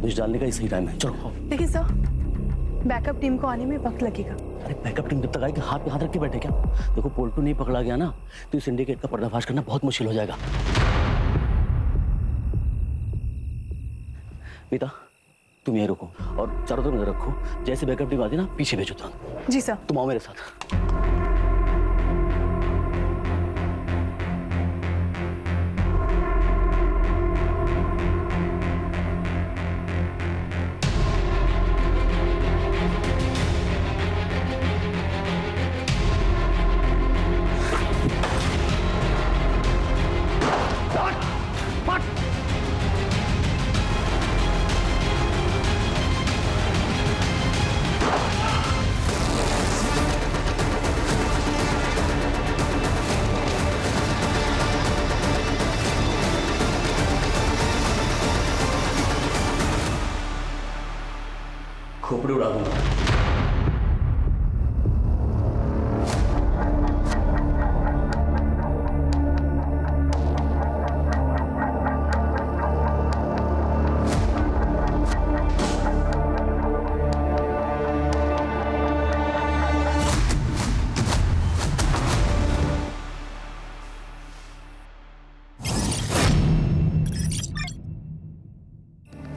दबिश डालने का ही सही टाइम है। चलो। देखिए सर, बैकअप टीम को आने में वक्त लगेगा। अरे बैकअप टीम जब तक आएगी हाथ पे हाथ रख के बैठे क्या? देखो पोल्टू नहीं पकड़ा गया ना तो इस सिंडिकेट का पर्दाफाश करना बहुत मुश्किल हो जाएगा। मीता, तुम यहीं रुको और चारों तरफ नजर रखो। जैसे बैकअप टीम आती ना पीछे भेजो तुरंत। जी सर। तुम आओ मेरे साथ। खोपड़ी उड़ा दूंगा।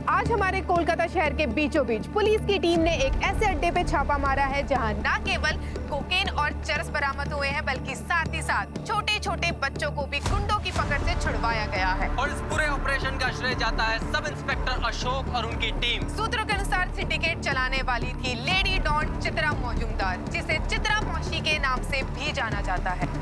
आज हमारे कोलकाता शहर के बीचों बीच पुलिस की टीम ने एक ऐसे अड्डे पे छापा मारा है जहां न केवल कोकेन और चरस बरामद हुए हैं बल्कि साथ ही साथ छोटे छोटे बच्चों को भी गुंडों की पकड़ से छुड़वाया गया है। और इस पूरे ऑपरेशन का श्रेय जाता है सब इंस्पेक्टर अशोक और उनकी टीम। सूत्रों के अनुसार सिंडिकेट चलाने वाली थी लेडी डॉन चित्रा मौजूमदार, जिसे चित्रा मौशी के नाम से भी जाना जाता है।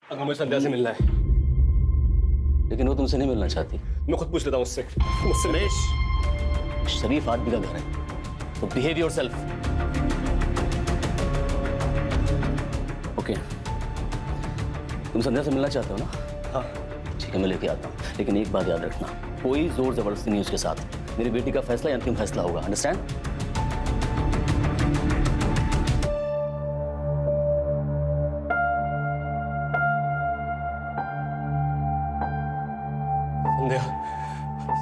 हमें संध्या से मिलना है, लेकिन वो तुमसे नहीं मिलना चाहती। मैं खुद पूछ लेता हूँ उससे। मुझसे सुरेश, शरीफ आदमी का घर है तो बिहेव योरसेल्फ। ओके, तुम संध्या से मिलना चाहते हो ना? हाँ। ठीक है, मैं लेके आता हूँ, लेकिन एक बात याद रखना, कोई जोर जबरदस्ती नहीं उसके साथ। मेरी बेटी का फैसला अंतिम फैसला होगा, अंडरस्टैंड?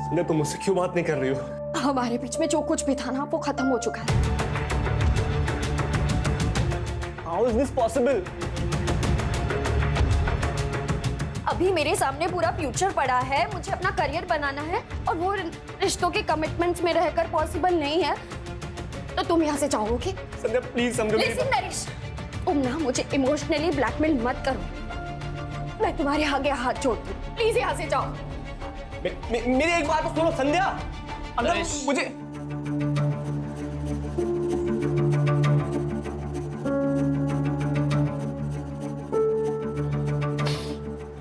संध्या, तुम मुझसे क्यों बात नहीं कर रही हो? हमारे बीच में जो कुछ भी था ना वो खत्म हो चुका है। How is this possible? अभी मेरे सामने पूरा फ्यूचर पड़ा है, मुझे अपना करियर बनाना है और वो रिश्तों के कमिटमेंट्स में रहकर पॉसिबल नहीं है। तो तुम यहाँ से जाओगे? संध्या प्लीज समझो मेरी लिसन नरेश, तुम ना मुझे इमोशनली ब्लैकमेल मत करो। मैं तुम्हारे आगे हाथ जोड़ती हूँ, प्लीज यहाँ से जाओ। मेरी एक बात तो सुनो संध्या, अगर मुझे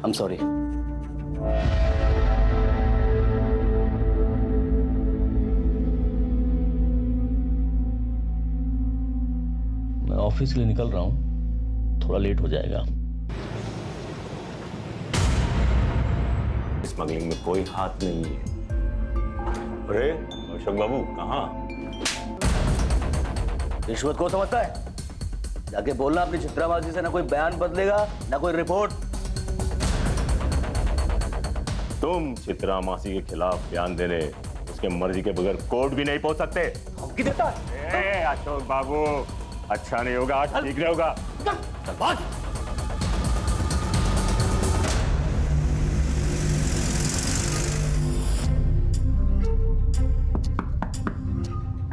I'm sorry. मैं ऑफिस के लिए निकल रहा हूँ, थोड़ा लेट हो जाएगा। स्मगलिंग में कोई हाथ नहीं है। अरे अशोक बाबू कहाँ? रिश्वत को समझता है? जाके बोलना अपनी चित्राबाजी से ना कोई बयान बदलेगा ना कोई रिपोर्ट। तुम चित्रा मासी के खिलाफ बयान देने उसके मर्जी के बगैर कोर्ट भी नहीं पहुंच सकते। धमकी देता है? अशोक बाबू, अच्छा नहीं होगा, ठीक नहीं होगा। चल भाग।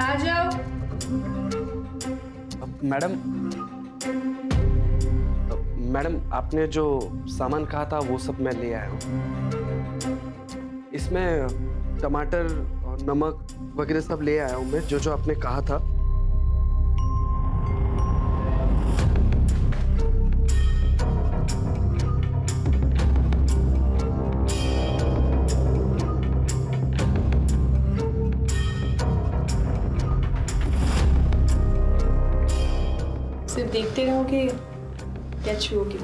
आ जाओ। मैडम, आपने जो सामान कहा था वो सब मैं ले आया हूँ। इसमें टमाटर और नमक वगैरह सब ले आया हूँ मैं, जो जो आपने कहा था। सिर्फ देखते रहोगे क्या छुओगे?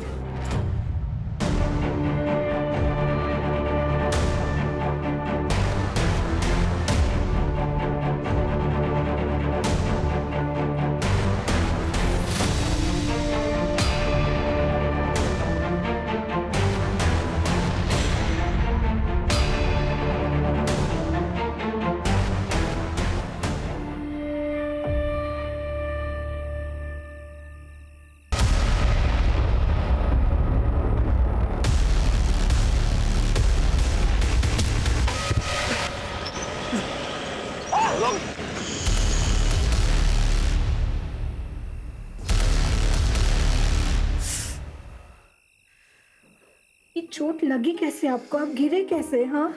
ये चोट लगी कैसे आपको? आप गिरे कैसे? हाँ,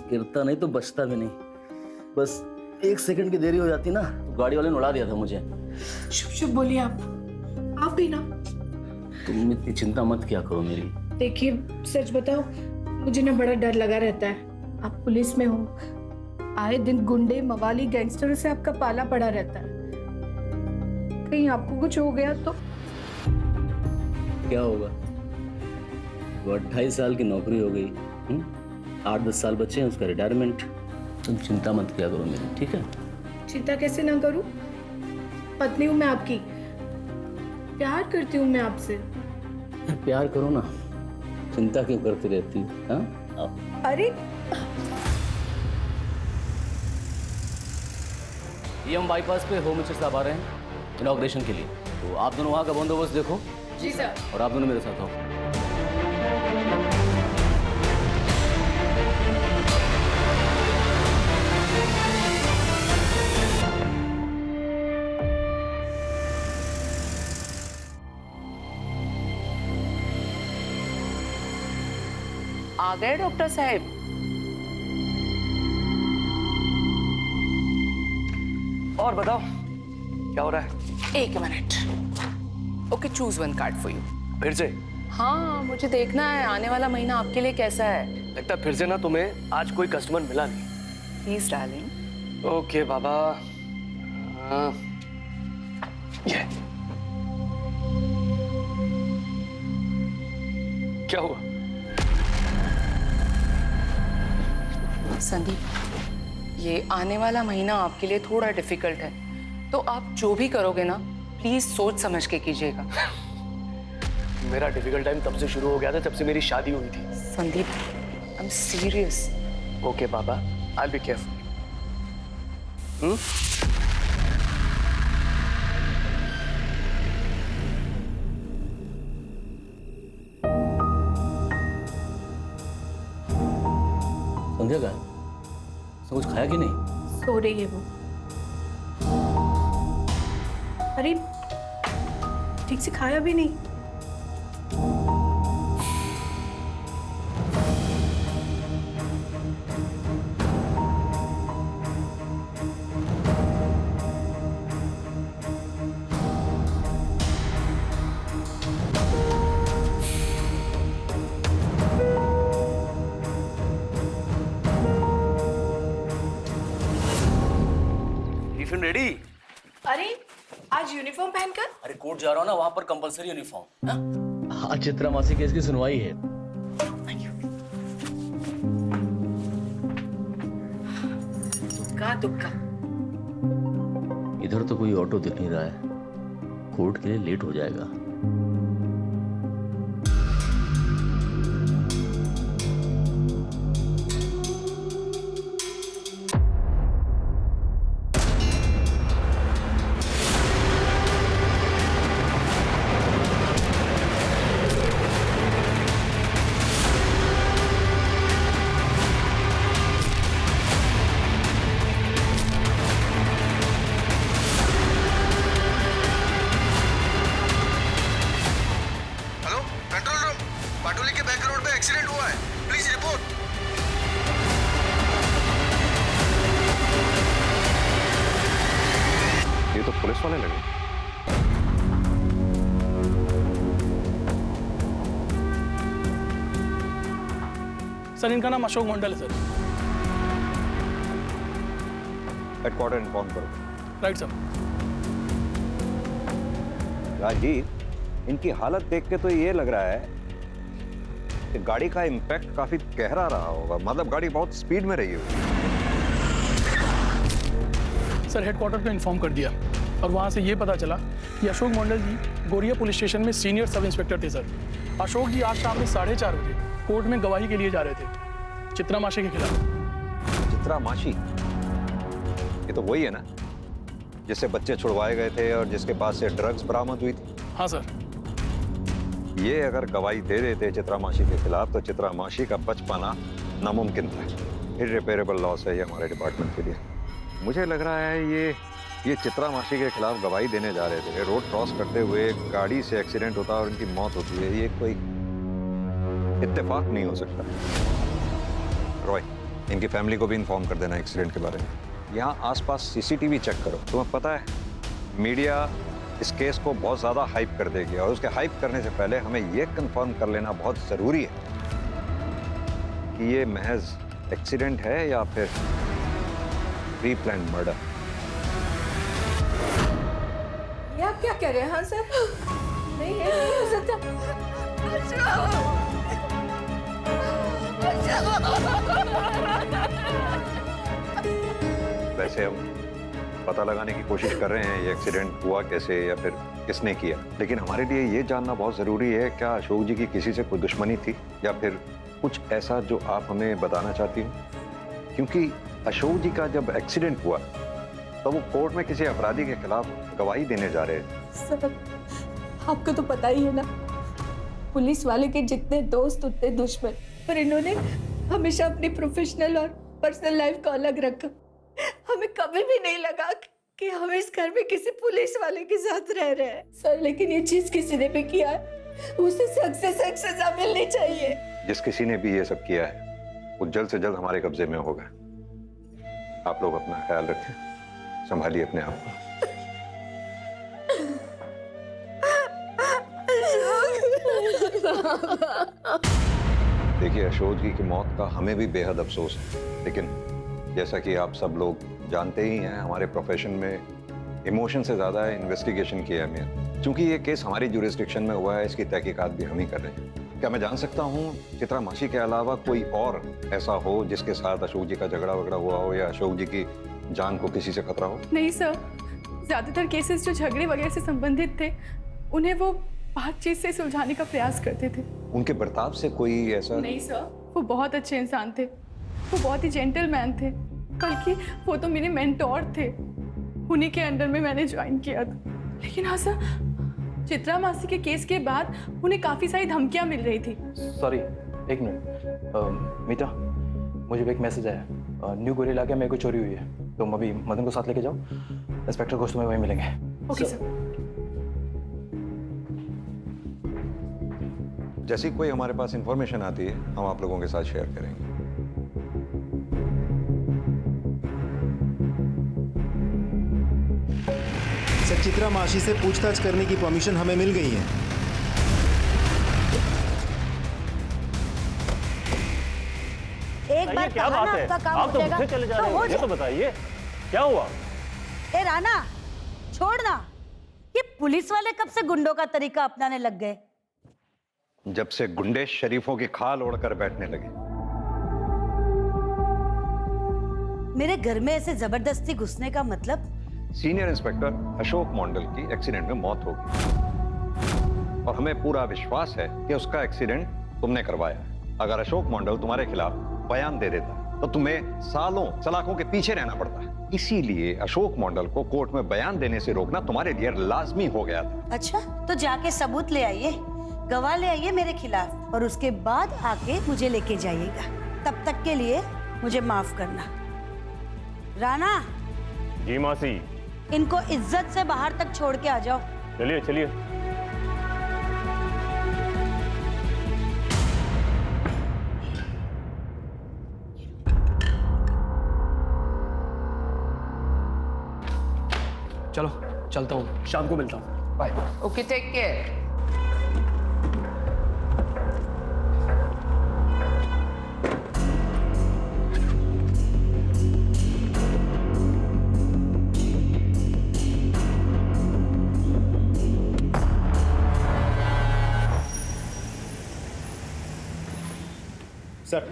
गिरता नहीं तो बचता भी नहीं। बस 1 सेकंड की देरी हो जाती ना तो गाड़ी वाले ने उड़ा दिया था मुझे। शुभ शुभ बोलिए आप भी ना। तुम इतनी चिंता मत किया करो मेरी। देखिए सच बताओ, मुझे ना बड़ा डर लगा रहता है। आप पुलिस में हो, आए दिन गुंडे मवाली गैंगस्टरों से आपका पाला पड़ा रहता है। कहीं आपको कुछ हो गया तो? क्या होगा? वो 28 साल की नौकरी हो गई, 8-10 साल बचे हैं उसका रिटायरमेंट। तुम चिंता मत किया करो मेरी, ठीक है? चिंता कैसे ना करूं? पत्नी हूं मैं आपकी, प्यार करती हूँ मैं आपसे। प्यार करो ना, चिंता क्यों करती रहती? हाँ, आओ। अरे ये हम बाईपास पे होम मिनिस्टर साहब आ रहे हैं इनॉग्रेशन के लिए, तो आप दोनों वहाँ का बंदोबस्त देखो। जी सर। और आप दोनों मेरे साथ आओ। आ गए डॉक्टर साहब? और बताओ क्या हो रहा है? 1 minute. Okay, choose one card for you. फिर से? हाँ, मुझे देखना है आने वाला महीना आपके लिए कैसा है। लगता है फिर से ना तुम्हें आज कोई कस्टमर मिला नहीं। Please darling. ओके बाबा। ये क्या हुआ? संदीप, ये आने वाला महीना आपके लिए थोड़ा डिफिकल्ट है, तो आप जो भी करोगे ना प्लीज सोच समझ के कीजिएगा। मेरा डिफिकल्ट टाइम तब से शुरू हो गया था जब से मेरी शादी हुई थी। Sandeep, I am serious. Okay बाबा, I will be careful. Sandhya का कुछ खाया कि नहीं? सो रही है वो। अरे ठीक से खाया भी नहीं। Tiffin ready? अरे आज यूनिफॉर्म पहनकर? अरे कोर्ट जा रहा हूँ ना, वहां पर कंपलसरी यूनिफॉर्म। हाँ, चित्रा मासी केस की सुनवाई है। दुक्का दुक्का। इधर तो कोई ऑटो दिख नहीं रहा है, कोर्ट के लिए लेट हो जाएगा। ये तो पुलिस वाले लगे। सर, इनका नाम अशोक मंडल है सर। हेडक्वार्टर इन्फॉर्म करो। Right sir. राजीव, इनकी हालत देख के तो ये लग रहा है कि गाड़ी का इम्पैक्ट काफी गहरा रहा होगा, मतलब गाड़ी बहुत स्पीड में रही होगी। सर, हेडक्वार्टर को इन्फॉर्म कर दिया और वहाँ से ये पता चला कि अशोक मंडल जी गोरिया पुलिस स्टेशन में सीनियर सब इंस्पेक्टर थे सर। अशोक जी आज शाम में 4:30 बजे कोर्ट में गवाही के लिए जा रहे थे चित्रा मासी के खिलाफ। चित्रा मासी? ये तो वही है ना जिससे बच्चे छुड़वाए गए थे और जिसके पास से ड्रग्स बरामद हुई थी? हाँ सर। ये अगर गवाही दे देते चित्रा मासी के खिलाफ तो चित्रा मासी का बच पाना नामुमकिन था। इररिपेरेबल लॉस है ये हमारे डिपार्टमेंट के लिए। मुझे लग रहा है ये चित्रा मासी के खिलाफ गवाही देने जा रहे थे। रोड क्रॉस करते हुए गाड़ी से एक्सीडेंट होता है और उनकी मौत होती है। ये कोई इत्तेफाक नहीं हो सकता। रॉय, इनकी फैमिली को भी इन्फॉर्म कर देना एक्सीडेंट के बारे में। यहाँ आसपास सीसीटीवी चेक करो। तुम्हें पता है मीडिया इस केस को बहुत ज़्यादा हाइप कर देगी, और उसके हाइप करने से पहले हमें यह कंफर्म कर लेना बहुत ज़रूरी है कि ये महज एक्सीडेंट है या फिर प्री प्लान मर्डर। ये आप क्या कह रहे हैं? हाँ सर, नहीं ये नहीं हो सकता। वैसे हम पता लगाने की कोशिश कर रहे हैं ये एक्सीडेंट हुआ कैसे या फिर किसने किया, लेकिन हमारे लिए ये जानना बहुत ज़रूरी है क्या अशोक जी की किसी से कोई दुश्मनी थी या फिर कुछ ऐसा जो आप हमें बताना चाहती हो। क्योंकि अशोक जी का जब एक्सीडेंट हुआ तो वो कोर्ट में किसी अपराधी के खिलाफ गवाही देने जा रहे हैं। सर, आपको तो पता ही है ना, पुलिस वाले के जितने दोस्त उतने दुश्मन, पर इन्होंने हमेशा अपनी प्रोफेशनल और पर्सनल लाइफ को अलग रखा। हमें कभी भी नहीं लगा कि हम इस घर में किसी पुलिस वाले के साथ रह रहे हैं सर, लेकिन ये चीज किसी ने भी किया है, उसे सख्त से सख्त सजा मिलनी चाहिए। जिस किसी ने भी ये सब किया है वो जल्द से जल्द हमारे कब्जे में होगा। आप लोग अपना ख्याल रखें, संभालिए अपने आप को। देखिए, अशोक जी की मौत का हमें भी बेहद अफसोस है, लेकिन जैसा कि आप सब लोग जानते ही हैं, हमारे प्रोफेशन में इमोशन से ज्यादा है इन्वेस्टिगेशन की अहमियत। क्योंकि ये केस हमारी जुरिस्डिक्शन में हुआ है, इसकी तहकीकात भी हम ही कर रहे हैं। क्या मैं जान सकता हूँ चित्रा मासी के अलावा कोई और ऐसा हो जिसके साथ अशोक जी का झगड़ा वगड़ा हुआ हो या अशोक जी की जान को किसी से खतरा हो? नहीं सर, ज्यादातर केसेस जो झगड़े वगैरह से संबंधित थे उन्हें वो बातचीत से सुलझाने का प्रयास करते थे। उनके बर्ताव से कोई ऐसा? नहीं सर, वो बहुत अच्छे इंसान थे, वो बहुत ही जेंटलमैन थे, बल्कि वो तो मेरे मेंटोर थे, उन्हीं के अंडर में मैंने ज्वाइन किया था। लेकिन हाँ सर, चित्रा मासी के केस के बाद उन्हें काफी सारी धमकियां मिल रही थी। सॉरी, एक मिनट। मीता, मुझे एक मैसेज आया, न्यू गोरी इलाके में कोई चोरी हुई है, तुम अभी मदन को साथ लेके जाओ, इंस्पेक्टर घोष तुम्हें वहीं मिलेंगे। Okay sir. जैसी कोई हमारे पास इंफॉर्मेशन आती है हम आप लोगों के साथ शेयर करेंगे। सर, चित्रा मासी से पूछताछ करने की परमिशन हमें मिल गई है। एक बार क्या बात है? आप तो मुझसे चले जा रहे हो, ये तो बताइए क्या हुआ? ए राना, छोड़ना, ये पुलिस वाले कब से गुंडों का तरीका अपनाने लग गए? जब से गुंडे शरीफों की खाल ओढ़कर बैठने लगे। मेरे घर में ऐसे जबरदस्ती घुसने का मतलब? सीनियर इंस्पेक्टर अशोक मंडल की एक्सीडेंट में मौत हो गई और हमें पूरा विश्वास है कि उसका एक्सीडेंट तुमने करवाया। अगर अशोक मंडल तुम्हारे खिलाफ बयान दे देता तो तुम्हें सालों सलाखों के पीछे रहना पड़ता। इसीलिए अशोक मंडल को कोर्ट में बयान देने से रोकना तुम्हारे लिए लाजमी हो गया था। अच्छा, तो जाके सबूत ले आइए, गवाह ले आइए मेरे खिलाफ, और उसके बाद आके मुझे लेके जाइएगा। तब तक के लिए मुझे माफ करना। राना जी मासी, इनको इज्जत से बाहर तक छोड़ के आ जाओ। चलिए चलिए। चलो चलता हूँ, शाम को मिलता हूँ। Bye. Okay, take care. Sir,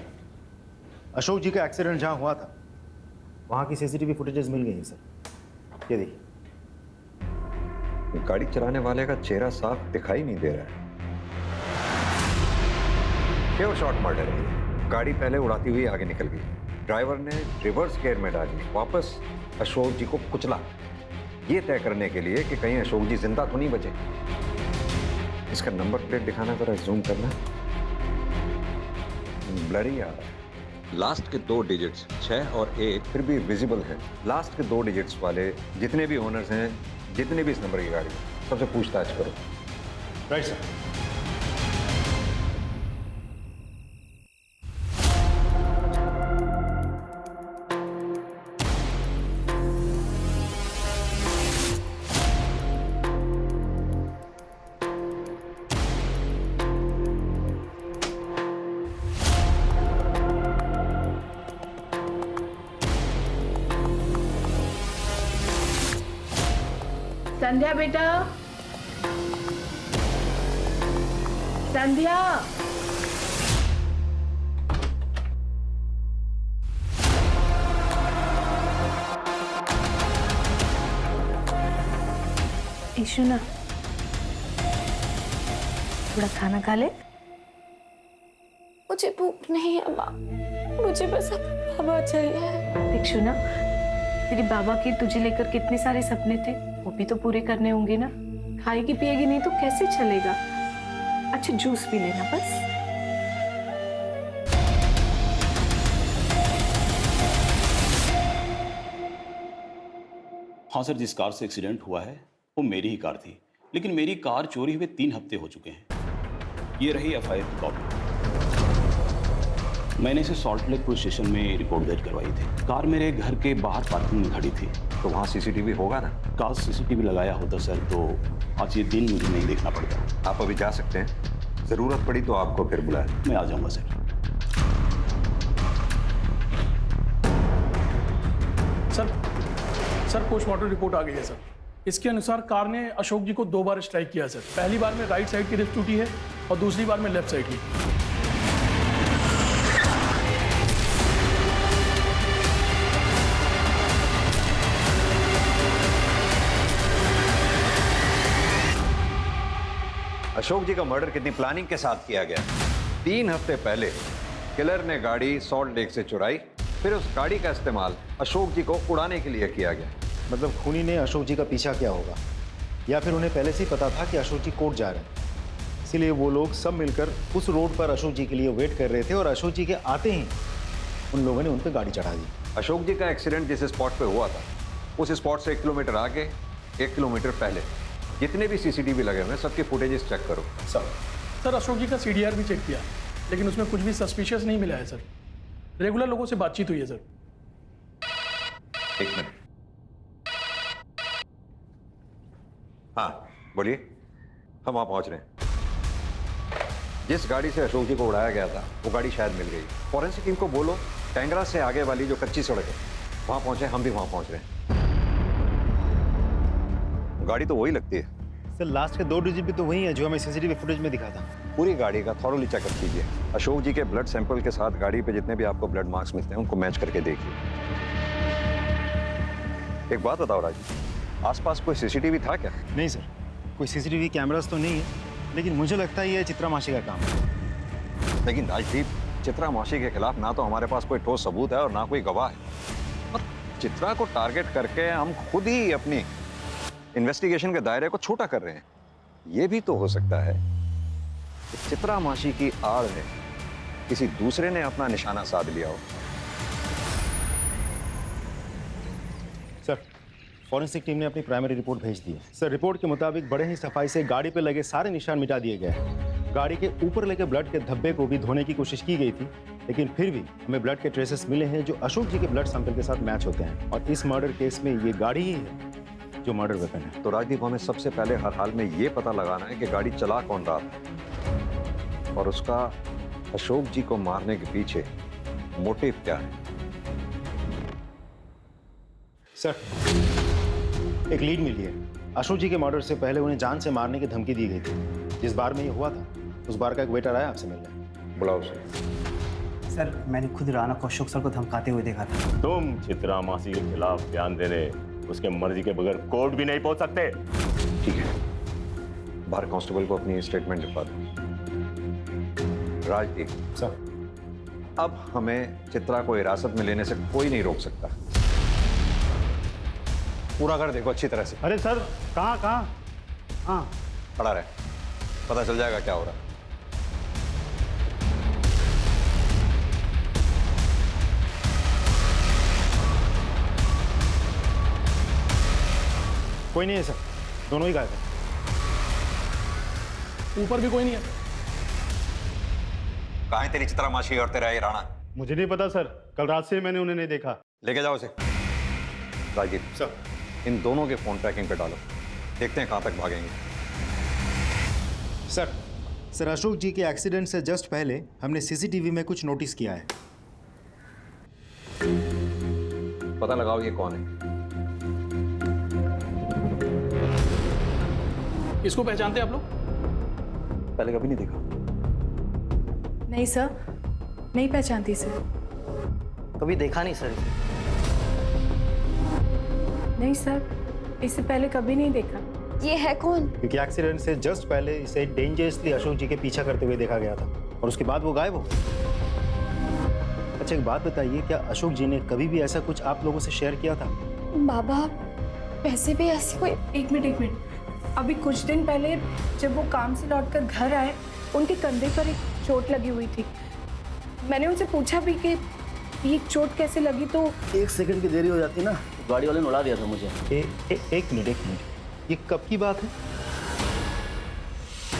Ashok ji का एक्सीडेंट जहां हुआ था वहां की सीसीटीवी फुटेजेस मिल गई हैं सर, ये देखिए। गाड़ी चलाने वाले का चेहरा साफ दिखाई नहीं दे रहा है। प्योर शॉट मर्डर है। गाड़ी पहले उड़ाती हुई आगे निकल गई, ड्राइवर ने रिवर्स गियर में डाली, वापस अशोक जी को कुचला, ये तय करने के लिए कि कहीं अशोक जी जिंदा तो नहीं बचे। इसका नंबर प्लेट दिखाना, जरा जूम करना। ब्लरी आ रहा है। लास्ट के 2 डिजिट्स 6 और 1 फिर भी विजिबल है। लास्ट के 2 डिजिट्स वाले जितने भी ओनर्स हैं, जितने भी इस नंबर की गाड़ी, सबसे पूछताछ करो। Right sir. संध्या बेटा, संध्या। ईशु ना, थोड़ा खाना खा ले। मुझे भूख नहीं है माँ, मुझे बस बाबा चाहिए। ईशु ना, तेरी बाबा के तुझे लेकर कितने सारे सपने थे, वो भी तो पूरे करने होंगे ना। खाएगी पिएगी नहीं तो कैसे चलेगा। अच्छा जूस पी लेना बस। हाँ सर, जिस कार से एक्सीडेंट हुआ है वो मेरी ही कार थी, लेकिन मेरी कार चोरी हुए 3 हफ्ते हो चुके हैं। ये रही एफआईआर की कॉपी। मैंने इसे सॉल्ट लेक पुलिस स्टेशन में रिपोर्ट दर्ज करवाई थी। कार मेरे घर के बाहर पार्किंग में खड़ी थी। तो वहाँ सीसीटीवी होगा ना? काश सीसीटीवी लगाया होता सर तो आज ये दिन मुझे नहीं देखना पड़ता। आप अभी जा सकते हैं, जरूरत पड़ी तो आपको फिर बुलाया। मैं आ जाऊंगा सर। सर पोस्टमार्टम रिपोर्ट आ गई है सर। इसके अनुसार कार ने अशोक जी को 2 बार स्ट्राइक किया सर। पहली बार में राइट साइड की रिस्ट टूटी है और दूसरी बार में लेफ्ट साइड की। अशोक जी का मर्डर कितनी प्लानिंग के साथ किया गया। 3 हफ्ते पहले किलर ने गाड़ी सॉल्ट लेक से चुराई, फिर उस गाड़ी का इस्तेमाल अशोक जी को उड़ाने के लिए किया गया। मतलब खूनी ने अशोक जी का पीछा किया होगा, या फिर उन्हें पहले से ही पता था कि अशोक जी कोर्ट जा रहे हैं, इसीलिए वो लोग सब मिलकर उस रोड पर अशोक जी के लिए वेट कर रहे थे और अशोक जी के आते ही उन लोगों ने उन पर गाड़ी चढ़ा दी। अशोक जी का एक्सीडेंट जिस स्पॉट पे हुआ था उस स्पॉट से 1 किलोमीटर आगे, 1 किलोमीटर पहले जितने भी सीसीटीवी लगे हुए हैं सबके फुटेजेस चेक करो। सर अशोक जी का सीडीआर भी चेक किया, लेकिन उसमें कुछ भी सस्पिशियस नहीं मिला है सर। रेगुलर लोगों से बातचीत हुई है सर। 1 मिनट। हाँ बोलिए, हम वहाँ पहुँच रहे हैं। जिस गाड़ी से अशोक जी को उड़ाया गया था वो गाड़ी शायद मिल गई। फॉरेंसिक टीम को बोलो टेंगरा से आगे वाली जो कच्ची सड़क है वहाँ पहुँचे, हम भी वहाँ पहुँच रहे हैं। गाड़ी तो वही लगती है सर। लास्ट के 2 डिजिट भी तो वही है जो हमें सीसीटीवी फुटेज में दिखा था। पूरी गाड़ी का थॉरोली चेकअप कीजिए। अशोक जी के ब्लड सैंपल के साथ गाड़ी पे जितने भी आपको ब्लड मार्क्स मिलते हैं उनको मैच करके देखिए। एक बात बताओ राज, आसपास कोई सीसीटीवी था क्या? नहीं सर, कोई सीसीटीवी कैमरास तो नहीं है, लेकिन मुझे लगता है ये चित्रा मासी का काम है। लेकिन राजदीप, चित्रा मासी के खिलाफ ना तो हमारे पास कोई ठोस सबूत है और ना कोई गवाह है। और चित्रा को टारगेट करके हम खुद ही अपनी इन्वेस्टिगेशन के दायरे को छोटा कर रहे हैं। यह भी तो हो सकता है कि चित्रा मासी की आड़ में किसी दूसरे ने अपना निशाना साध लिया हो। सर फॉरेंसिक टीम ने अपनी प्राइमरी रिपोर्ट भेज दी है। सर रिपोर्ट के मुताबिक बड़े ही सफाई से गाड़ी पे लगे सारे निशान मिटा दिए गए हैं। गाड़ी के ऊपर लगे ब्लड के धब्बे को भी धोने की कोशिश की गई थी, लेकिन फिर भी हमें ब्लड के ट्रेसेस मिले हैं जो अशोक जी के ब्लड सैंपल के साथ मैच होते हैं। और इस मर्डर केस में ये गाड़ी ही है जो मर्डर वेपन है। तो राजदीप, हमें सबसे पहले हर हाल में ये पता लगाना है कि गाड़ी चला कौन रहा था और उसका अशोक जी को मारने के पीछे मोटिव क्या है। सर एक लीड मिली है। अशोक जी के मर्डर से पहले उन्हें जान से मारने की धमकी दी गई थी। जिस बार में ये हुआ था उस बार का एक वेटर आया आपसे मिलने। बुलाओ उसे। सर मैंने खुद राणा को अशोक सर को धमकाते हुए देखा था। तुम चित्रा मासी के खिलाफ बयान देने उसके मर्जी के बगैर कोर्ट भी नहीं पहुंच सकते। ठीक है, बाहर कांस्टेबल को अपनी स्टेटमेंट लिखवा दो। राजदीप सर, अब हमें चित्रा को हिरासत में लेने से कोई नहीं रोक सकता। पूरा कर देखो अच्छी तरह से। अरे सर कहाँ? हाँ खड़ा रहे, पता चल जाएगा क्या हो रहा है। कोई नहीं है सर, दोनों ही गायब हैं। ऊपर भी कोई नहीं है। कहाँ है तेरी चित्रा मासी और तेरा ये राणा? मुझे नहीं पता सर, कल रात से मैंने उन्हें नहीं देखा। लेके जाओ उसे। राजीव सर, इन दोनों के फोन ट्रैकिंग पे डालो, देखते हैं कहाँ तक भागेंगे। सर अशोक जी के एक्सीडेंट से जस्ट पहले हमने सीसीटीवी में कुछ नोटिस किया है। पता लगाओ ये कौन है। इसको पहचानते हैं आप लोग? पहले कभी नहीं देखा। नहीं सर, नहीं पहचानती सर। कभी देखा नहीं सर इसे। नहीं सर, इससे पहले कभी नहीं देखा। ये है कौन? क्योंकि एक्सीडेंट से जस्ट पहले इसे डेंजरसली अशोक जी के पीछा करते हुए देखा गया था और उसके बाद वो गायब हो गए। अच्छा एक बात बताइए, क्या अशोक जी ने कभी भी ऐसा कुछ आप लोगों से शेयर किया था? बाबा वैसे भी ऐसी कोई। एक मिनट, अभी कुछ दिन पहले जब वो काम से लौटकर घर आए, उनके कंधे पर एक चोट लगी हुई थी। मैंने उनसे पूछा भी कि ये चोट कैसे लगी, तो 1 सेकंड की देरी हो जाती ना, गाड़ी वाले ने उड़ा दिया था मुझे। एक मिनट, ये कब की बात है?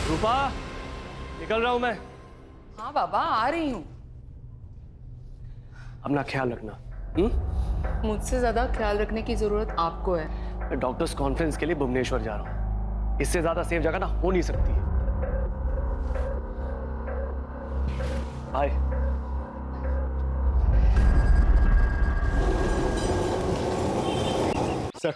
रूपा, निकल रहा हूं मैं। हाँ बाबा, आ रही हूँ। अपना ख्याल रखना। मुझसे ज्यादा ख्याल रखने की जरूरत आपको है। मैं डॉक्टर्स कॉन्फ्रेंस के लिए भुवनेश्वर जा रहा हूँ। इससे ज्यादा सेफ जगह ना हो नहीं सकती। बाय। सर,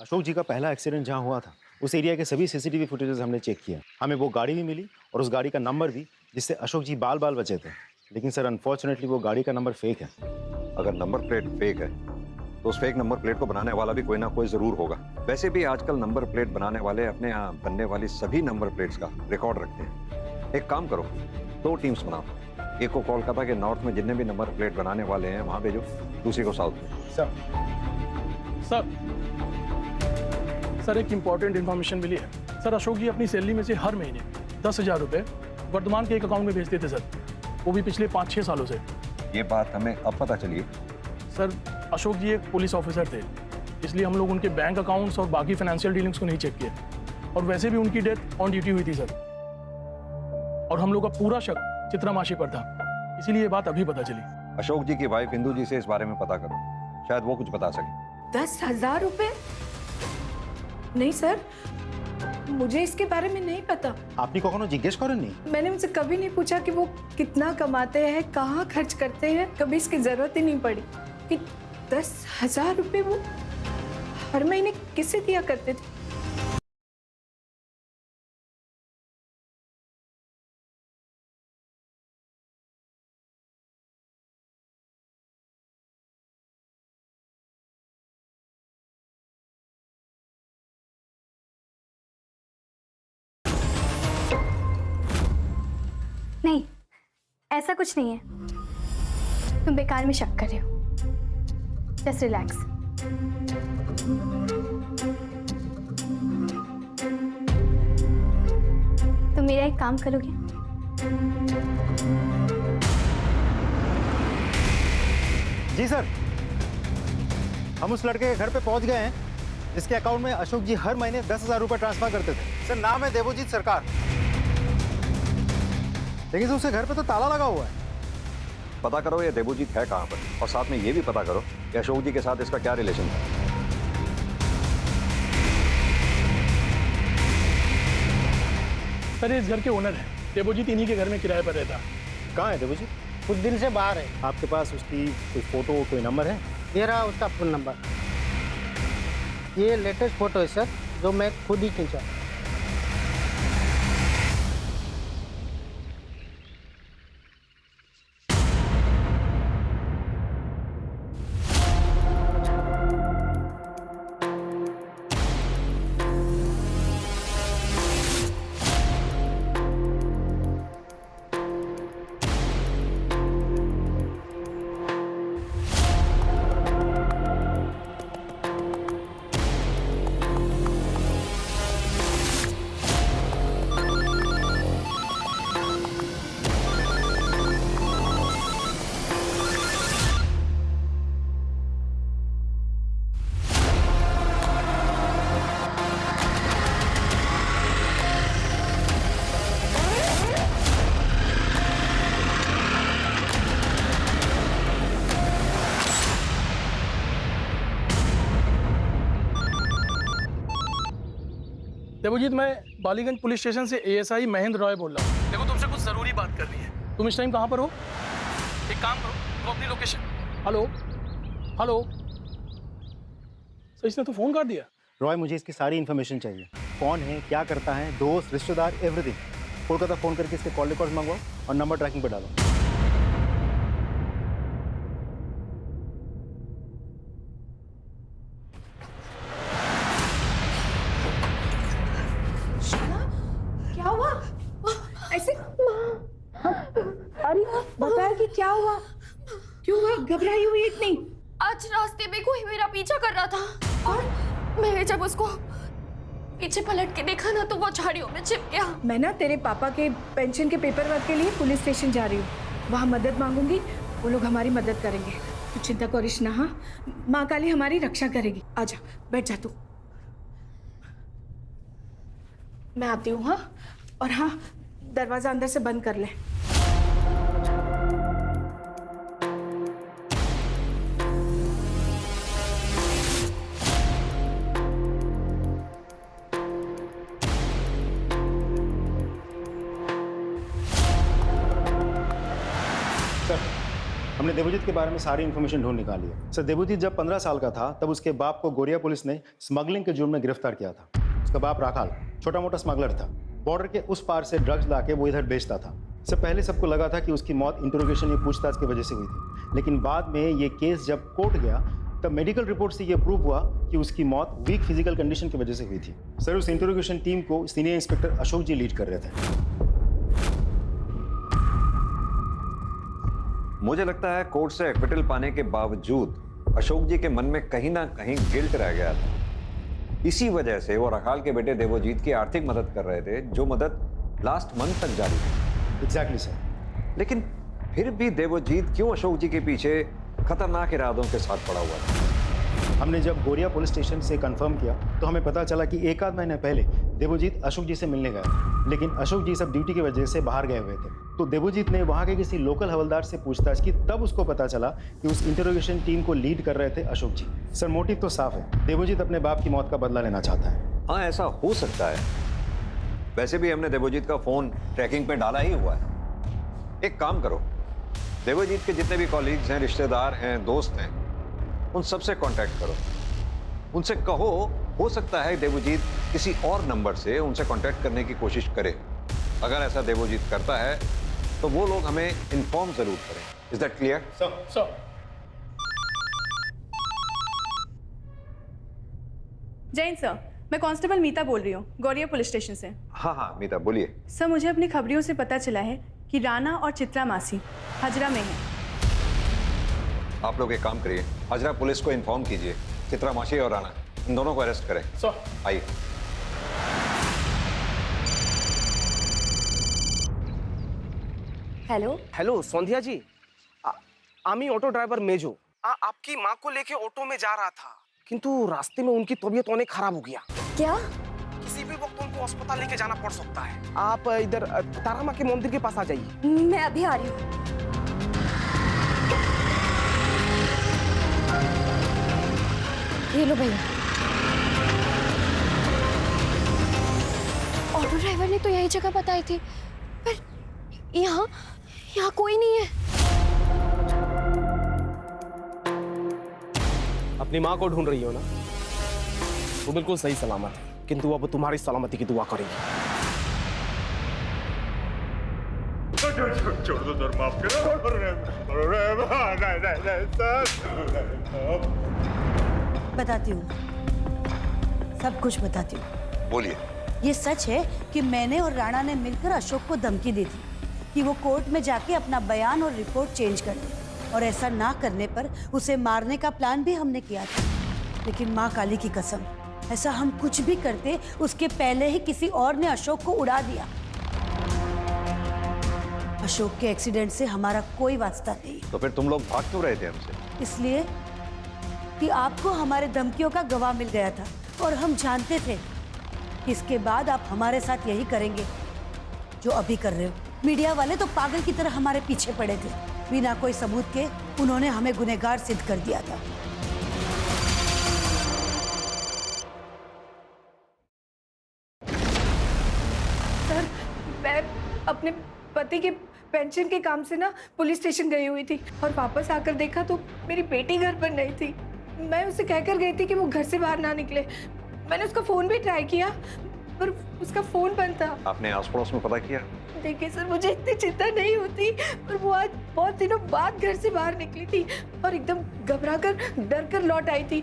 अशोक जी का पहला एक्सीडेंट जहां हुआ था उस एरिया के सभी सीसीटीवी फुटेजेस हमने चेक किया। हमें वो गाड़ी भी मिली और उस गाड़ी का नंबर भी, जिससे अशोक जी बाल बाल बचे थे। लेकिन सर अनफॉर्चुनेटली वो गाड़ी का नंबर फेक है। अगर नंबर प्लेट फेक है तो उस फेक नंबर प्लेट को बनाने वाला भी कोई ना कोई जरूर होगा। वैसे भी आजकल नंबर प्लेट बनाने वाले अपने यहाँ बनने वाली सभी नंबर प्लेट्स का रिकॉर्ड रखते हैं। एक काम करो, 2 टीम्स बनाओ। एक को कोलकाता के नॉर्थ में जितने भी नंबर प्लेट बनाने वाले हैं वहां भेजो, दूसरी को साउथ में। सर एक इम्पॉर्टेंट इन्फॉर्मेशन मिली है। सर अशोक जी अपनी सैलरी में से हर महीने 10,000 रुपये वर्धमान के एक अकाउंट में भेजते थे सर, वो भी पिछले 5-6 सालों से। ये बात हमें अब पता चली है। सर अशोक जी एक पुलिस ऑफिसर थे, इसलिए हम लोग उनके बैंक अकाउंट्स और बाकी फाइनेंशियल डीलिंग्स को नहीं चेक किए। और वैसे भी उनकी डेथ ऑन ड्यूटी हुई थी सर, और हम लोग का पूरा शक चित्रा मासी पर था, इसीलिए ये बात अभी पता चली। अशोक जी की वाइफ इंदू जी से इस बारे में पता करो, शायद वो कुछ बता सके। 10,000 रुपए? नहीं सर, मुझे इसके बारे में नहीं पता। आपने कखनो जिज्ञेस करो नहीं? मैंने उनसे कभी नहीं पूछा कि वो कितना कमाते हैं, कहाँ खर्च करते हैं। कभी इसकी जरूरत ही नहीं पड़ी कि 10,000 रुपए वो हर महीने किसे दिया करते थे। नहीं, ऐसा कुछ नहीं है। तुम बेकार में शक कर रहे हो। Just relax. तुम मेरा एक काम करोगे? जी सर, हम उस लड़के के घर पे पहुंच गए हैं जिसके अकाउंट में अशोक जी हर महीने 10,000 रुपए ट्रांसफर करते थे। सर नाम है देवोजीत सरकार, लेकिन उसके घर पे तो ताला लगा हुआ है। पता करो ये देवोजीत है कहाँ पर, और साथ में ये भी पता करो कि अशोक जी के साथ इसका क्या रिलेशन था। सर इस घर के ओनर है, देवोजीत इन्हीं के घर में किराए पर रहता। कहाँ है देवोजीत? कुछ दिन से बाहर है। आपके पास उसकी कोई फोटो, कोई नंबर है? ये रहा उसका फोन नंबर। ये लेटेस्ट फोटो है सर, जो मैं खुद ही खींचा। देवोजीत, मैं बालीगंज पुलिस स्टेशन से एएसआई महेंद्र रॉय बोल रहा हूँ। देखो तुमसे कुछ जरूरी बात करनी है। तुम इस टाइम कहाँ पर हो? एक काम करो, तुम अपनी लोकेशन। Hello hello. सर इसने तो फोन काट दिया। रॉय, मुझे इसकी सारी इन्फॉर्मेशन चाहिए। कौन है, क्या करता है, दोस्त, रिश्तेदार, एवरीथिंग। कोलकाता फ़ोन करके इसके कॉल रिकॉर्ड मंगवाओ और नंबर ट्रैकिंग पे डालो। क्या हुआ ऐसे? अरे बताया कि क्या हुआ, क्यों हुआ, घबराई हुई इतनी? आज रास्ते में कोई मेरा पीछा कर रहा था और मैंने जब उसको पीछे पलट के देखा ना तो वो झाड़ियों में छिप गया। मैं ना तेरे पापा के पेंशन के पेपर वर्क के लिए पुलिस स्टेशन जा रही हूँ, वहाँ मदद मांगूंगी, वो लोग हमारी मदद करेंगे। तू चिंता करिश ना, हाँ, माँ काली हमारी रक्षा करेगी। आजा बैठ जा तू, मैं आती हूँ। हाँ, और हाँ, दरवाजा अंदर से बंद कर ले। हमने देवजीत के बारे में सारी इन्फॉर्मेशन ढूंढ निकाली है। सर, देवजीत जब 15 साल का था तब उसके बाप को गोरिया पुलिस ने स्मगलिंग के जुर्म में गिरफ्तार किया था। उसका बाप राखाल छोटा मोटा स्मगलर था, बॉर्डर के उस पार से ड्रग्स लाके वो इधर बेचता था। इससे पहले सबको लगा था कि उसकी मौत इंटरोगेशन या पूछताछ की वजह से हुई थी, लेकिन बाद में ये केस जब कोर्ट गया तब मेडिकल रिपोर्ट से ये प्रूव हुआ कि उसकी मौत वीक फिजिकल कंडीशन की वजह से हुई थी। सर, उस इंटरोगेशन टीम को सीनियर इंस्पेक्टर अशोक जी लीड कर रहे थे। मुझे लगता है कोर्ट से एक्विटल पाने के बावजूद अशोक जी के मन में कहीं ना कहीं गिल्ट रह गया था। इसी वजह से वो रखाल के बेटे देवजीत की आर्थिक मदद कर रहे थे, जो मदद लास्ट मंथ तक जारी थी। Exactly sir. लेकिन फिर भी देवजीत क्यों अशोक जी के पीछे खतरनाक इरादों के साथ पड़ा हुआ था? हमने जब गोरिया पुलिस स्टेशन से कंफर्म किया तो हमें पता चला कि एक आध महीने पहले देवजीत अशोक जी से मिलने गया, लेकिन अशोक जी सब ड्यूटी की वजह से बाहर गए हुए थे। तो देवजीत ने वहाँ के किसी लोकल हवलदार से पूछताछ की, तब उसको पता चला कि उस इंटरोगेशन टीम को लीड कर रहे थे अशोक जी। सर, मोटिव तो साफ है, देवजीत अपने बाप की मौत का बदला लेना चाहता है। हाँ, ऐसा हो सकता है। वैसे भी हमने देवजीत का फोन ट्रैकिंग पे डाला ही हुआ है। एक काम करो, देवजीत के जितने भी कॉलीग्स हैं, रिश्तेदार हैं, दोस्त हैं, उन सबसे कांटेक्ट करो। उनसे कहो, हो सकता है देवजीत किसी और नंबर से उनसे कांटेक्ट करने की कोशिश करे। अगर ऐसा देवजीत करता है तो वो लोग हमें इन्फॉर्म जरूर करें। Is that clear? Sir, Jain sir, मैं कांस्टेबल मीता बोल रही हूँ, गौरिया पुलिस स्टेशन से। हाँ, मीता बोलिए। सर, मुझे अपनी खबरियों से पता चला है कि राणा और चित्रा मासी हजरा में हैं। आप लोग एक काम करिए, हजरा पुलिस को इन्फॉर्म कीजिए, चित्रा मासी और राणा इन दोनों को अरेस्ट करें। सर, आइए। हेलो संध्या जी, आमी ऑटो ड्राइवर मेजो आपकी माँ को लेके ऑटो में जा रहा था, किंतु रास्ते में उनकी तबीयत होने खराब हो गया। क्या? किसी भी वक्त उनको अस्पताल लेके जाना पड़ सकता है। आप इधर तारा माँ के मंदिर के पास आ जाइए। मैं अभी आ रही हूँ। ये लो भैया। ऑटो ड्राइवर ने तो यही जगह बताई थी, पर यहाँ कोई नहीं है। अपनी माँ को ढूंढ रही हो ना? वो बिल्कुल सही सलामत है, किंतु अब तुम्हारी सलामती की दुआ करेगी। छोड़ दो सर, माफ बताती हूँ, सब कुछ बताती हूँ। बोलिए। ये सच है कि मैंने और राणा ने मिलकर अशोक को धमकी दी थी कि वो कोर्ट में जाके अपना बयान और रिपोर्ट चेंज कर दे, और ऐसा ना करने पर उसे मारने का प्लान भी हमने किया था। लेकिन माँ काली की कसम, ऐसा हम कुछ भी करते उसके पहले ही किसी और ने अशोक को उड़ा दिया। अशोक के एक्सीडेंट से हमारा कोई वास्ता नहीं। तो फिर तुम लोग भाग क्यों रहे थे हमसे? इसलिए कि आपको हमारे धमकियों का गवाह मिल गया था, और हम जानते थे कि इसके बाद आप हमारे साथ यही करेंगे जो अभी कर रहे हो। मीडिया वाले तो पागल की तरह हमारे पीछे पड़े थे, बिना कोई सबूत के उन्होंने हमें गुनहगार सिद्ध कर दिया था। सर, मैं अपने पति के पेंशन के काम से ना पुलिस स्टेशन गई हुई थी, और वापस आकर देखा तो मेरी बेटी घर पर नहीं थी। मैं उसे कहकर गई थी कि वो घर से बाहर ना निकले। मैंने उसका फोन भी ट्राई किया, पर उसका फोन बंद था। आपने आस पड़ोस में पता किया? देखिए सर, मुझे इतनी चिंता नहीं होती, पर वो आज बहुत दिनों बाद घर से बाहर निकली थी और एकदम घबरा कर डर कर लौट आई थी।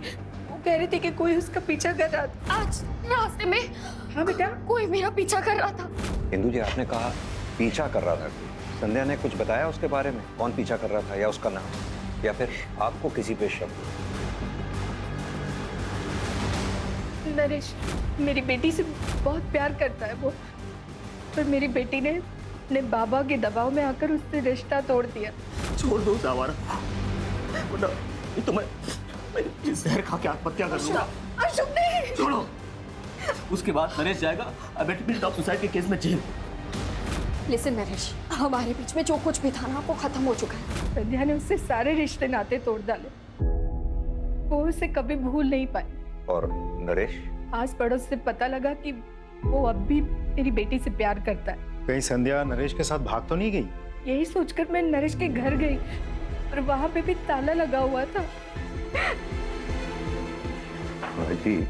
वो कह रही थी कि कोई उसका पीछा कर रहा था। आज रास्ते में हाँ बेटा, कोई मेरा पीछा कर रहा था। इंदु जी, आपने कहा पीछा कर रहा था। संध्या ने कुछ बताया उसके बारे में? कौन पीछा कर रहा था, या उसका नाम, या फिर आपको किसी पे शक? नरेश मेरी बेटी से बहुत प्यार करता है वो, पर मेरी बेटी ने अपने बाबा के दबाव में आकर उससे रिश्ता तोड़ दिया। छोड़ दो आवारा, तो मैं जहर खा के आत्महत्या कर लूंगा। अशोक नहीं, छोड़ो। उसके बाद नरेश जाएगा अबेटमेंट ऑफ सुसाइड के केस में जेल। लिसन नरेश, हमारे बीच में जो कुछ भी था ना वो खत्म हो चुका है। संध्या ने उससे सारे रिश्ते नाते तोड़ डाले, वो उसे कभी भूल नहीं पाई। और नरेश? आस पड़ोस से पता लगा कि वो अब भी मेरी बेटी से प्यार करता है। कहीं संध्या नरेश के साथ भाग तो नहीं गई? यही सोचकर मैं नरेश के घर गई, पर वहां पे भी ताला लगा हुआ था। जी,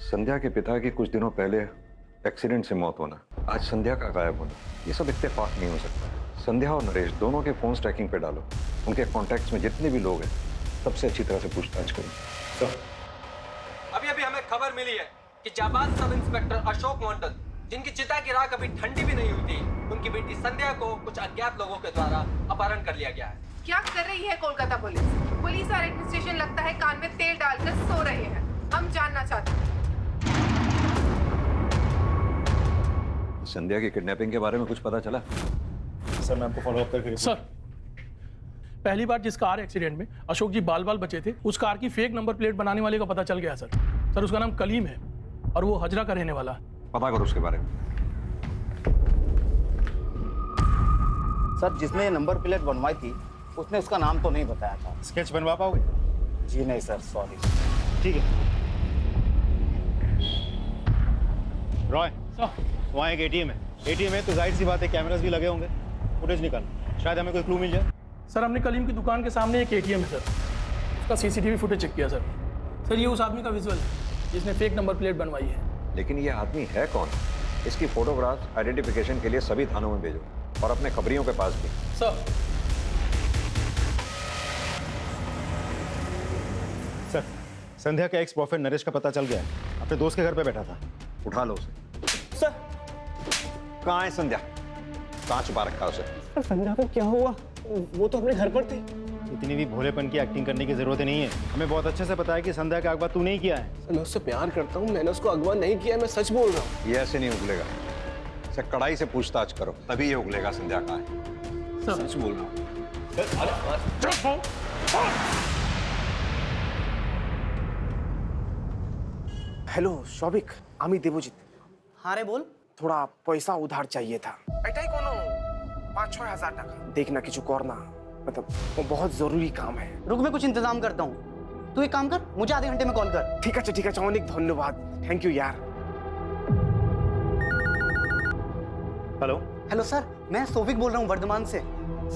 संध्या के पिता की कुछ दिनों पहले एक्सीडेंट से मौत होना, आज संध्या का गायब होना, ये सब इत्तेफाक नहीं हो सकता। संध्या और नरेश दोनों के फोन ट्रैकिंग पे डालो, उनके कॉन्टैक्ट्स में जितने भी लोग हैं सबसे अच्छी तरह से पूछताछ करो। अभी अभी हमें खबर मिली है कि जाबाज सब इंस्पेक्टर अशोक मंडल, जिनकी चिता की राख अभी ठंडी भी नहीं हुई थी, उनकी बेटी संध्या को कुछ अज्ञात लोगों के द्वारा अपहरण कर लिया गया है। क्या कर रही है कोलकाता पुलिस? पुलिस और एडमिनिस्ट्रेशन लगता है कान में तेल डालकर सो रहे हैं। हम जानना चाहते हैं। संध्या की किडनैपिंग के बारे में कुछ पता चला? सर मैं आपको फॉलो अप करके। सर, पहली बार जिस कार एक्सीडेंट में अशोक जी बाल बाल बचे थे, उस कार की फेक नंबर प्लेट बनाने वाले का पता चल गया सर। सर उसका नाम कलीम है और वो हजरा का रहने वाला है। पता करो उसके बारे में। सर जिसने नंबर प्लेट बनवाई थी उसने उसका नाम तो नहीं बताया था। स्केच बनवा पाओगे? जी नहीं सर, सॉरी। ठीक है। रॉय, वहाँ एक एटीएम है। एटीएम है तो जाहिर सी बात है कैमरास भी लगे होंगे, फुटेज निकालना, शायद हमें कोई क्लू मिल जाए। सर हमने कलीम की दुकान के सामने एक एटीएम है सर, उसका सीसीटीवी फुटेज चेक किया सर। सर ये उस आदमी का विजुअल है जिसने फेक नंबर प्लेट बनवाई है। लेकिन ये आदमी है कौन? इसकी फोटोग्राफ आइडेंटिफिकेशन के लिए सभी थानों में भेजो और अपने खबरियों के पास भी। सर संध्या के एक्स बॉयफ्रेंड नरेश का पता चल गया है, अपने दोस्त के घर पे बैठा था। उठा लो उसे। सर कहाँ है संध्या? कहाँ छुपा रखा उसे? संध्या को क्या हुआ? वो तो अपने घर पर थी। इतनी भी भोलेपन की एक्टिंग करने की जरूरत नहीं है। हमें बहुत अच्छे से पता है कि संध्या का अगवा तू नहीं किया है। मैं उससे प्यार करता हूँ, मैंने उसको अगवा नहीं किया, मैं सच बोल रहा हूँ। ये ऐसे नहीं उगलेगा, इसे कड़ाई से पूछताछ करो तभी ये उगलेगा संध्या कहाँ है। सच बोल रहा हूँ। हेलो शौविक, आम्ही देवजित। हाँ रे बोल। थोड़ा पैसा उधार चाहिए था। एटाई कोनो 5-6 हजार टाका देखना किचु करना, मतलब वो बहुत जरूरी काम है। रुक मैं कुछ इंतजाम करता हूँ, तू एक काम कर, मुझे आधे घंटे में कॉल कर। ठीक है अनेक धन्यवाद, थैंक यू यार। हेलो हेलो सर, मैं सोविक बोल रहा हूँ वर्धमान से।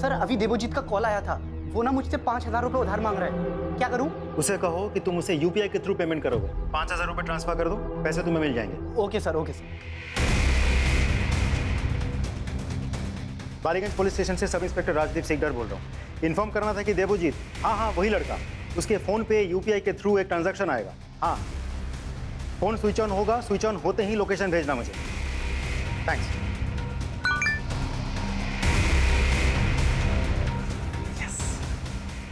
सर अभी देवजीत का कॉल आया था, वो ना मुझसे 5,000 रुपए उधार मांग रहा है। क्या करूँ? उसे कहो कि तुम उसे यूपीआई के थ्रू पेमेंट करोगे। 5,000 रुपए ट्रांसफर कर दो, पैसे तुम्हें मिल जाएंगे। Okay sir, okay sir. Ballygunge police station से सब इंस्पेक्टर राजदीप सिकदर बोल रहा हूँ। इन्फॉर्म करना था कि देवजीत, हाँ वही लड़का, उसके फोन पे यूपीआई के थ्रू एक ट्रांजैक्शन आएगा। हाँ फोन स्विच ऑन होगा, स्विच ऑन होते ही लोकेशन भेजना मुझे। थैंक्स।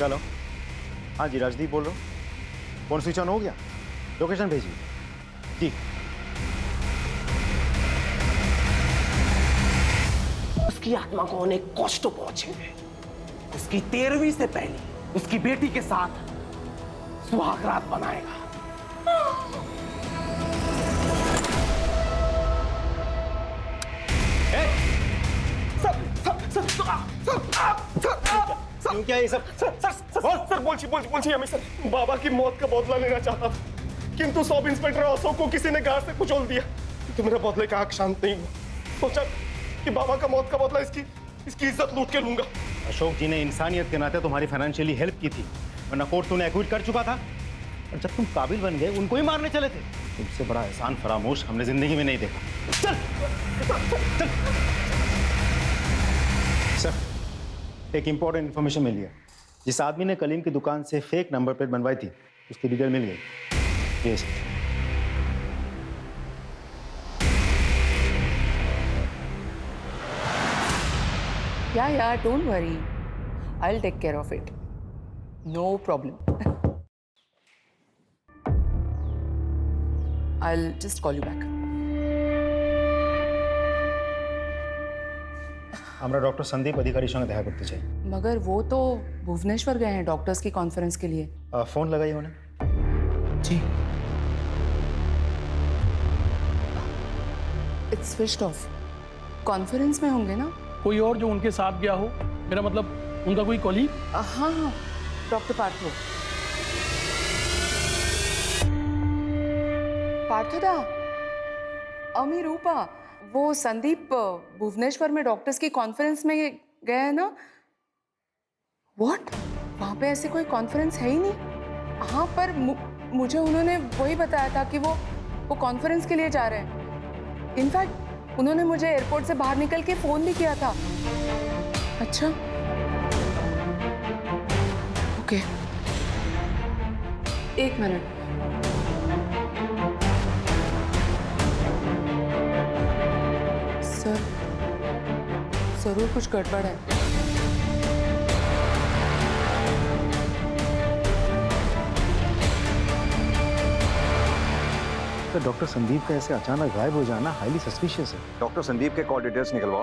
चलो। हाँ जी राजदीप बोल रहा हूँ। फोन स्विच ऑन हो गया, लोकेशन भेजिए। जी। उसकी आत्मा को अनेक कष्ट पहुंचेंगे। उसकी 13वीं से पहले उसकी बेटी के साथ सुहाग रात बनाएगा। क्या ये सब? सर बोलছি আমি सर बाबा की मौत का बदला लेना चाहता था, किंतु सब इंस्पेक्टर अशोक को किसी ने गाड़ से कुचल दिया। तो मेरा बदले का आंख शांत नहीं हुआ। सोचा कि बाबा का मौत का बदला इसकी इज्जत लूट के लूंगा। अशोक जी ने इंसानियत के नाते तुम्हारी फाइनेंशियली हेल्प की थी, वरना कोर्ट तूने एक्विट कर चुका था। और जब तुम काबिल बन गए उनको ही मारने चले थे। तुमसे बड़ा एहसान फरामोश हमने जिंदगी में नहीं देखा। चल चल। सर, एक इंपॉर्टेंट इन्फॉर्मेशन मिली है। जिस आदमी ने कलीम की दुकान से फेक नंबर प्लेट बनवाई थी, उसकी डिटेल मिल गई। Yes. Yeah, don't worry. I'll take care of it. No problem. I'll just call you back. আমরা ডক্টর সন্দীপ অধিকারীর সঙ্গে দেখা করতে চাই। मगर वो तो भुवनेश्वर गए हैं डॉक्टर्स की कॉन्फ्रेंस के लिए। फोन लगाइए उन्हें। जी। It's switched off. कॉन्फ्रेंस में होंगे ना? कोई और जो उनके साथ गया हो, मेरा मतलब उनका कोई कॉलीग? हाँ, डॉक्टर पार्थो। पार्थोदा, अमी रूपा, वो संदीप भुवनेश्वर में डॉक्टर्स की कॉन्फ्रेंस में गए हैं ना? व्हाट? वहाँ पे ऐसे कोई कॉन्फ्रेंस है ही नहीं। हाँ, पर मुझे उन्होंने वही बताया था कि वो कॉन्फ्रेंस के लिए जा रहे हैं। इनफैक्ट उन्होंने मुझे एयरपोर्ट से बाहर निकल के फोन भी किया था। अच्छा, ओके, एक मिनट। सर, जरूर कुछ गड़बड़ है। तो डॉक्टर संदीप का ऐसे अचानक गायब हो जाना हाईली सस्पिशियस है। डॉक्टर संदीप के कॉल डिटेल्स निकलवाओ,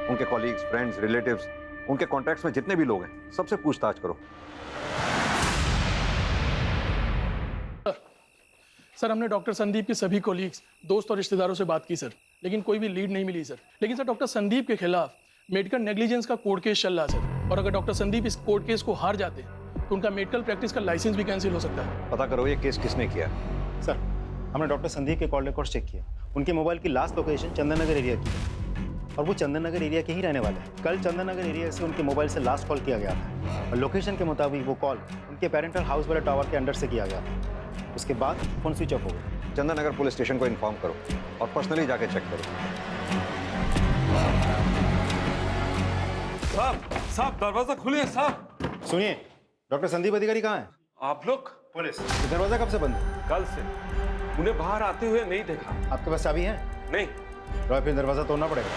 उनके कॉलीग्स, फ्रेंड्स, रिलेटिव्स, उनके कॉन्टैक्ट्स में जितने भी लोग हैं, सबसे पूछताछ करो। सर, हमने डॉक्टर संदीप के सभी कोलीग्स, दोस्त और रिश्तेदारों से बात की सर, लेकिन कोई भी लीड नहीं मिली सर। लेकिन सर, डॉक्टर संदीप के खिलाफ मेडिकल नेग्लिजेंस का कोर्ट केस चल रहा है सर, और अगर डॉक्टर संदीप इस कोर्ट केस को हार जाते तो उनका मेडिकल प्रैक्टिस का लाइसेंस भी कैंसिल हो सकता है। पता करो ये केस किसने किया। सर, हमने डॉक्टर संदीप के कॉल रिकॉर्ड चेक किया। उनके मोबाइल की last location Chandan Nagar area की है, और वो चंदन नगर एरिया के ही रहने वाले हैं। कल चंदन नगर एरिया से उनके मोबाइल से लास्ट कॉल किया गया था, और लोकेशन के मुताबिक वो कॉल उनके पेरेंटल हाउस वाले टावर के अंडर से किया गया था। उसके बाद फोन स्विच ऑफ हो गया। चंदन नगर पुलिस स्टेशन को इन्फॉर्म करो और पर्सनली जाके चेक करो। साहब दरवाजा खुले साहब। सुनिए, डॉक्टर संदीप अधिकारी कहाँ हैं? आप लोग? पुलिस। दरवाजा कब से बंद है? कल से। उन्हें बाहर आते हुए नहीं देखा। आपके पास चाबी है? नहीं। तो फिर दरवाजा तोड़ना पड़ेगा।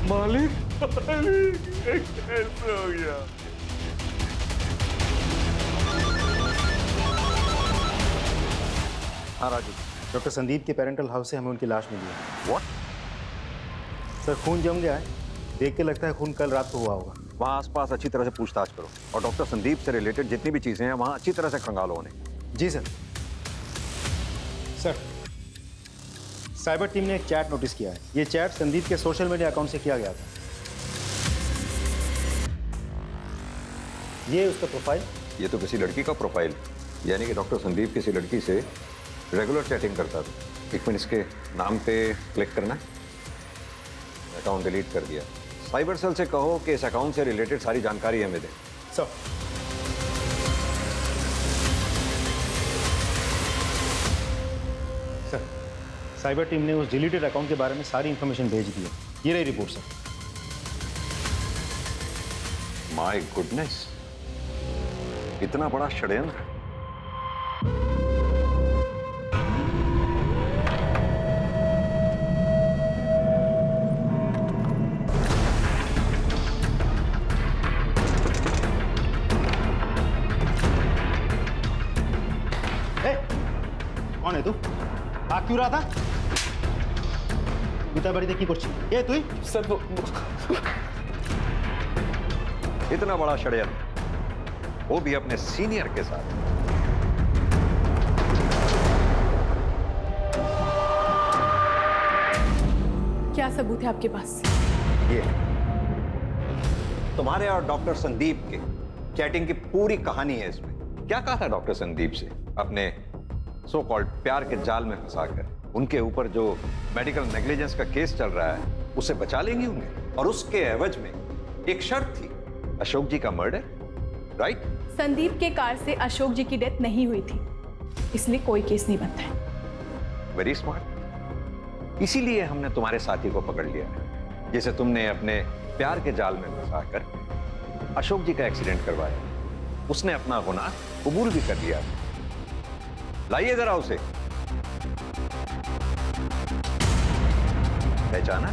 मालिक, कैसे हो गया? हाँ राजू, डॉक्टर संदीप के पेरेंटल हाउस से हमें उनकी लाश मिली है। व्हाट? सर, खून जम गया है, देख के लगता है खून कल रात को हुआ होगा। वहाँ आसपास अच्छी तरह से पूछताछ करो, और डॉक्टर संदीप से रिलेटेड जितनी भी चीजें हैं वहाँ अच्छी तरह से खंगालो उन्हें। जी सर। सर, साइबर टीम ने एक चैट नोटिस किया है। ये चैट संदीप के सोशल मीडिया अकाउंट से किया गया था। ये उसका प्रोफाइल। ये तो किसी लड़की का प्रोफाइल, यानी कि डॉक्टर संदीप किसी लड़की से रेगुलर चैटिंग करता था। एक मिनट, इसके नाम पे क्लिक करना है। अकाउंट डिलीट कर दिया। साइबर सेल से कहो कि इस अकाउंट से रिलेटेड सारी जानकारी हमें दें। सर, साइबर टीम ने उस डिलीटेड अकाउंट के बारे में सारी इंफॉर्मेशन भेज दी है। ये रही रिपोर्ट सर। माय गुडनेस, इतना बड़ा षड्यंत्र। कौन है तू? भाग क्यों रहा था? गीता बड़ी देखी कुछ ये तू ही? सर, इतना बड़ा षड्यंत्र, वो भी अपने सीनियर के साथ। क्या सबूत है आपके पास? ये तुम्हारे और डॉक्टर संदीप के चैटिंग की पूरी कहानी है इसमें। क्या कहा था डॉक्टर संदीप से अपने सो कॉल्ड प्यार के जाल में फंसाकर? उनके ऊपर जो मेडिकल नेग्लिजेंस का केस चल रहा है उसे बचा लेंगे उन्हें, और उसके एवज में एक शर्त थी, अशोक जी का मर्डर, राइट? संदीप के कार से अशोक जी की डेथ नहीं हुई थी। इसलिए कोई केस नहीं बनता है। Very smart. इसीलिए हमने तुम्हारे साथी को पकड़ लिया है, जिसे तुमने अपने प्यार के जाल में फंसाकर अशोक जी का एक्सीडेंट करवाया। उसने अपना गुनाह कबूल भी कर लिया। लाइए जरा उसे। पहचाना?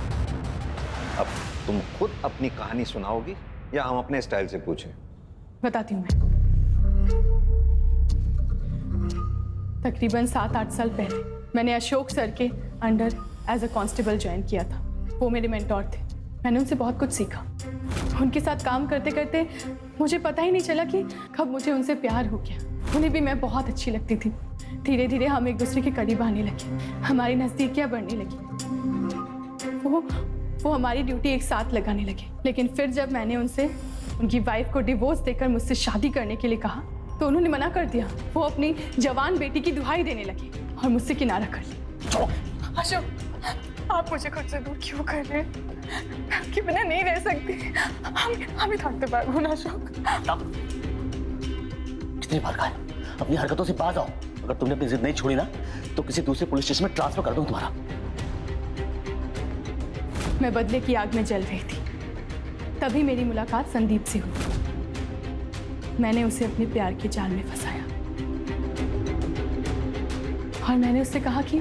अब तुम खुद अपनी कहानी सुनाओगी या हम अपने स्टाइल से पूछें? बताती हूँ मैं। तकरीबन 7-8 साल पहले मैंने अशोक सर के under as a constable join किया था। वो मेरे मेंटोर थे। मैंने उनसे बहुत कुछ सीखा। उनके साथ काम करते करते मुझे पता ही नहीं चला कि कब मुझे उनसे प्यार हो गया। उन्हें भी मैं बहुत अच्छी लगती थी। धीरे धीरे हम एक दूसरे के करीब आने लगे, हमारी नज़दीकियाँ बढ़ने लगी। वो हमारी ड्यूटी एक साथ लगाने लगे। लेकिन फिर जब मैंने उनसे उनकी वाइफ को डिवोर्स देकर मुझसे शादी करने के लिए कहा तो उन्होंने मना कर दिया। वो अपनी जवान बेटी की दुहाई देने लगे और मुझसे किनारा कर लिया। अशोक, आप मुझे खुद से दूर क्यों कर रहे हैं? मैं आपके बिना नहीं रह सकती। हम ही थकते पार ना अशोक। कितनी बार कहा है अपनी हरकतों से बाज आओ। अगर तुमने अपनी जिद नहीं छोड़ी ना तो किसी दूसरे पुलिस स्टेशन में ट्रांसफर कर दूं तुम्हारा। मैं बदले की आग में जल रही थी, तभी मेरी मुलाकात संदीप से हुई। मैंने उसे अपने प्यार के जाल में फंसाया और मैंने उससे कहा कि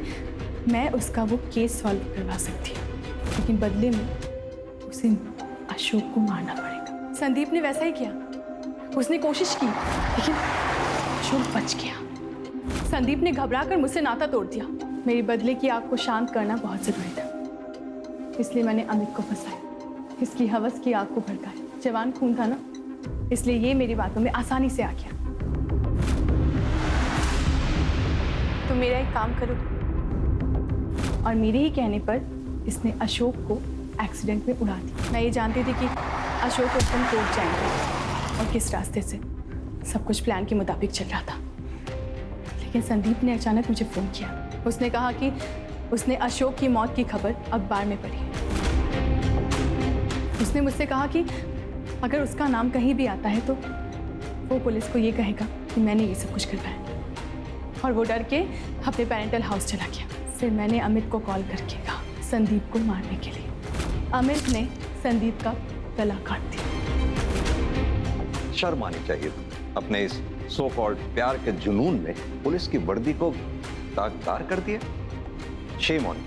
मैं उसका वो केस सॉल्व करवा सकती हूँ, लेकिन बदले में उसे अशोक को मारना पड़ेगा। संदीप ने वैसा ही किया। उसने कोशिश की लेकिन अशोक बच गया। संदीप ने घबराकर मुझसे नाता तोड़ दिया। मेरी बदले की आग को शांत करना बहुत जरूरी था, इसलिए मैंने अमित को फंसाया। इसकी हवस की आग को भड़काया। जवान खून था ना, इसलिए ये मेरी बातों में आसानी से आ गया। तो मेरा एक काम करो, और मेरे ही कहने पर इसने अशोक को एक्सीडेंट में उड़ा दिया। मैं ये जानती थी कि अशोक उस दिन कोर्ट जाएंगे और किस रास्ते से। सब कुछ प्लान के मुताबिक चल रहा था, लेकिन संदीप ने अचानक मुझे फ़ोन किया। उसने कहा कि उसने अशोक की मौत की खबर अखबार में पढ़ी। उसने मुझसे कहा कि अगर उसका नाम कहीं भी आता है तो वो पुलिस को ये कहेगा कि मैंने ये सब कुछ करवाया, और वो डर के अपने पेरेंटल हाउस चला गया। फिर मैंने अमित को कॉल करके कहा संदीप को मारने के लिए। अमित ने संदीप का गला काट दिया। शर्म आनी चाहिए अपने इस सो कॉल्ड प्यार के जुनून में पुलिस की वर्दी को दागदार कर दिया। Shame on.